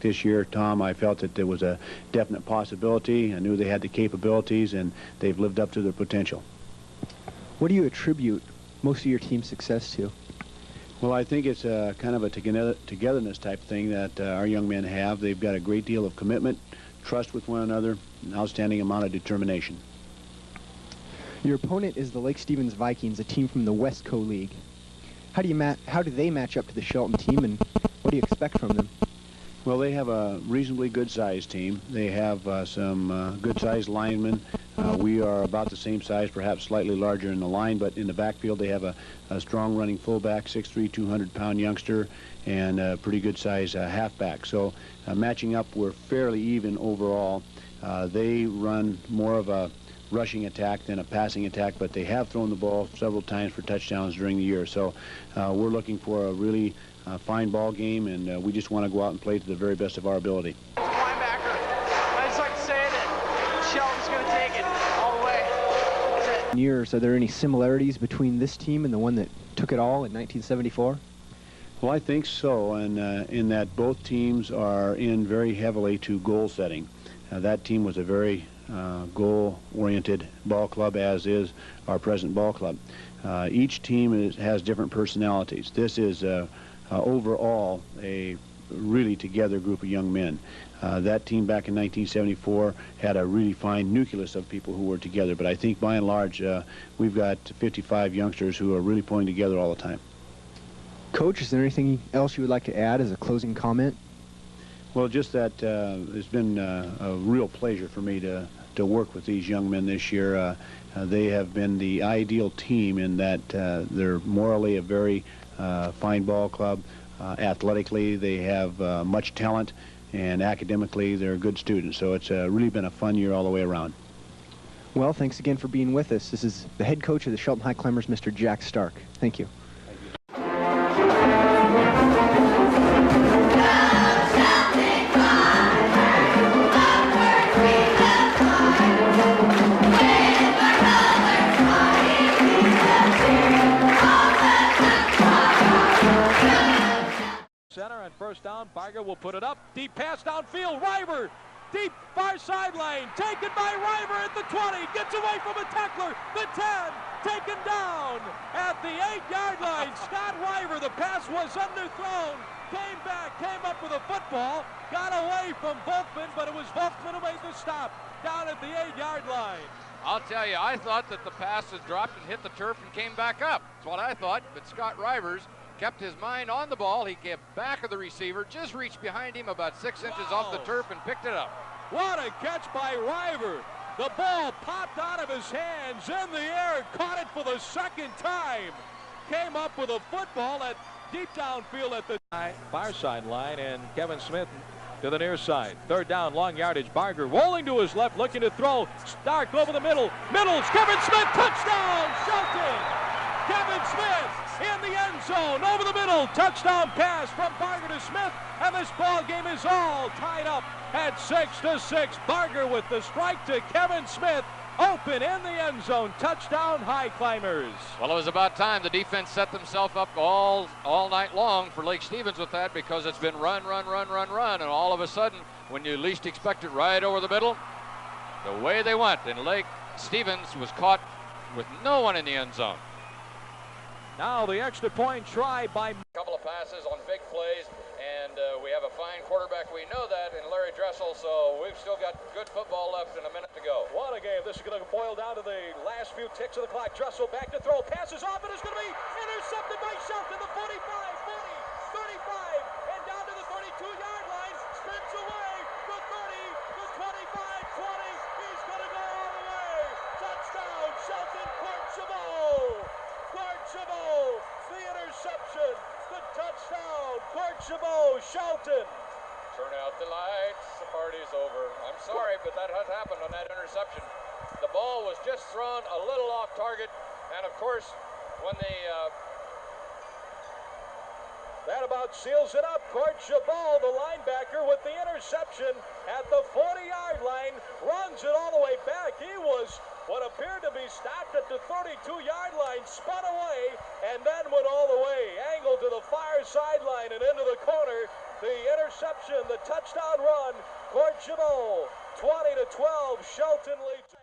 This year, Tom, I felt that there was a definite possibility. I knew they had the capabilities, and they've lived up to their potential. What do you attribute most of your team's success to? Well, I think it's a kind of a togetherness type thing that our young men have. They've got a great deal of commitment, trust with one another, an outstanding amount of determination. Your opponent is the Lake Stevens Vikings, a team from the Westco League. How do they match up to the Shelton team, and what do you expect from them? Well, they have a reasonably good-sized team. They have some good-sized linemen. We are about the same size, perhaps slightly larger in the line, but in the backfield they have a strong running fullback, 6'3", 200-pound youngster, and a pretty good-sized halfback. So matching up, we're fairly even overall. They run more of a rushing attack than a passing attack, but they have thrown the ball several times for touchdowns during the year. So we're looking for a really fine ball game, and we just want to go out and play to the very best of our ability. Linebacker. I just like to say that Shelton's going to take it all the way. Years, are there any similarities between this team and the one that took it all in 1974? Well, I think so, and in that both teams are in very heavily to goal setting. That team was a very goal-oriented ball club, as is our present ball club. Each team has different personalities. This is overall a really together group of young men. That team back in 1974 had a really fine nucleus of people who were together, but I think by and large we've got 55 youngsters who are really pulling together all the time. Coach, is there anything else you would like to add as a closing comment? Well, just that it's been a real pleasure for me to work with these young men this year. They have been the ideal team in that they're morally a very fine ball club. Athletically, they have much talent, and academically, they're good students. So it's really been a fun year all the way around. Well, thanks again for being with us. This is the head coach of the Shelton Highclimbers, Mr. Jack Stark. Thank you. Center and first down. Barger will put it up. Deep pass downfield. River. Deep far sideline. Taken by River at the 20. Gets away from a tackler. The 10. Taken down at the 8-yard line. Scott River. The pass was underthrown. Came back. Came up with a football. Got away from Volkman, but it was Volkman who made the stop down at the 8-yard line. I'll tell you, I thought that the pass had dropped and hit the turf and came back up. That's what I thought, but Scott Rivers kept his mind on the ball. He kept back of the receiver, just reached behind him about 6 inches off the turf and picked it up. What a catch by River. The ball popped out of his hands in the air, caught it for the second time. Came up with a football at deep downfield at the far sideline, and Kevin Smith to the near side. Third down, long yardage. Barger rolling to his left, looking to throw. Stark over the middle. Middles, Kevin Smith, touchdown, Shelton. Kevin Smith in the end zone, over the middle, touchdown pass from Barger to Smith, and this ball game is all tied up at 6-6. Barger with the strike to Kevin Smith, open in the end zone, touchdown Highclimbers. Well, it was about time. The defense set themselves up all night long for Lake Stevens with that, because it's been run, and all of a sudden, when you least expect it, right over the middle, the way they went, and Lake Stevens was caught with no one in the end zone. Now the extra point try by... A couple of passes on big plays, and we have a fine quarterback. We know that in Larry Dressel, so we've still got good football left and a minute to go. What a game. This is going to boil down to the last few ticks of the clock. Dressel back to throw. Passes off, and it's going to be intercepted by Shelton. The 45, 40, 35, and down to the 32-yard line. Spins away. The 30, the 25, 20. He's going to go all the way. Touchdown, Shelton. Court Chabot, the interception, the touchdown, Court Chabot, Shelton. Turn out the lights, the party's over. I'm sorry, but that has happened on that interception. The ball was just thrown a little off target, and of course, when that about seals it up. Court Chabot, the linebacker, with interception at the 40-yard line, runs it all the way back. He was what appeared to be stopped at the 32-yard line, spun away, and then went all the way, angled to the far sideline and into the corner. The interception, the touchdown run, Court Chabot, 20-12, Shelton leads.